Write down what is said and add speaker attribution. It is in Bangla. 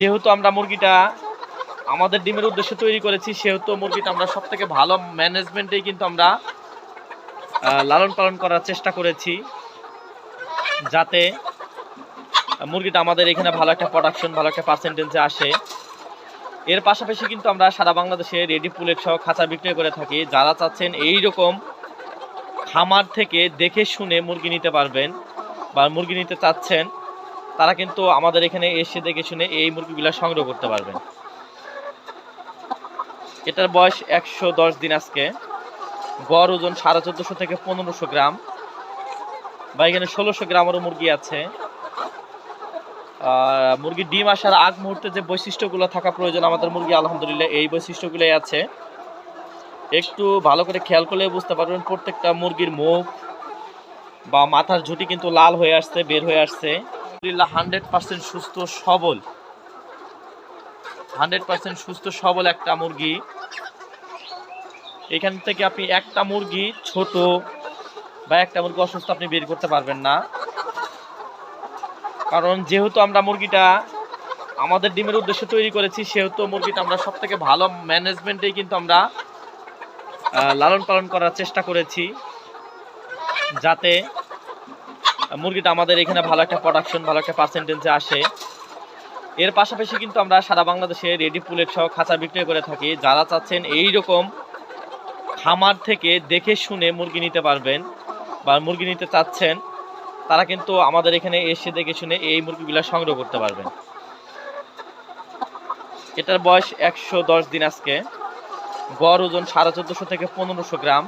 Speaker 1: যেহেতু আমরা মুরগিটা আমাদের ডিমের উদ্দেশ্যে তৈরি করেছি, সেহেতু মুরগিটা আমরা সব থেকে ভালো ম্যানেজমেন্টেই কিন্তু আমরা লালন পালন করার চেষ্টা করেছি, যাতে মুরগিটা আমাদের এখানে ভালো একটা প্রোডাকশন, ভালো একটা পার্সেন্টেজে আসে। এর পাশাপাশি কিন্তু আমরা সারা বাংলাদেশে রেডি পুলেট সহ খাঁচা বিক্রি করে থাকি। যারা চাচ্ছেন এই রকম খামার থেকে দেখে শুনে মুরগি নিতে পারবেন বা মুরগি নিতে চাচ্ছেন, তারা কিন্তু আমাদের এখানে এসে দেখে শুনে এই মুরগিগুলো সংগ্রহ করতে পারবেন। এটার বয়স 110 দিন। আজকে গড় ওজন 1450 থেকে 1500 গ্রাম, বা এখানে 1600 গ্রামেরও মুরগি আছে। মুরগির ডিম আসার আগ মুহূর্তে যে বৈশিষ্ট্যগুলো থাকা প্রয়োজন আমাদের মুরগি, আলহামদুলিল্লাহ এই বৈশিষ্ট্যগুলোই আছে। একটু ভালো করে খেয়াল করলে বুঝতে পারবেন প্রত্যেকটা মুরগির মুখ বা মাথার ঝুঁটি কিন্তু লাল হয়ে আসছে, বের হয়ে আসছে। আলহামদুলিল্লাহ 100% সুস্থ সবল, 100% সুস্থ সবল একটা মুরগি। এখান থেকে আপনি একটা মুরগি ছোট বা একটা মুরগি অসুস্থ আপনি বের করতে পারবেন না, কারণ যেহেতু আমরা মুরগিটা আমাদের ডিমের উদ্দেশ্যে তৈরি করেছি, সেহেতু মুরগিটা আমরা সব থেকে ভালো ম্যানেজমেন্টেই কিন্তু আমরা লালন পালন করার চেষ্টা করেছি, যাতে মুরগিটা আমাদের এখানে ভালো একটা প্রোডাকশন, ভালো একটা পার্সেন্টেজে আসে। এর পাশাপাশি কিন্তু আমরা সারা বাংলাদেশে রেডি পুলেট সহ খাঁচা বিক্রি করে থাকি। যারা চাচ্ছেন এই রকম খামার থেকে দেখে শুনে মুরগি নিতে পারবেন বা মুরগি নিতে চাচ্ছেন, তারা কিন্তু আমাদের এখানে এসে দেখে শুনে এই মুরগিগুলো সংগ্রহ করতে পারবেন। এটার বয়স 110 দিন। আজকে গড় ওজন 1450 থেকে 1500 গ্রাম।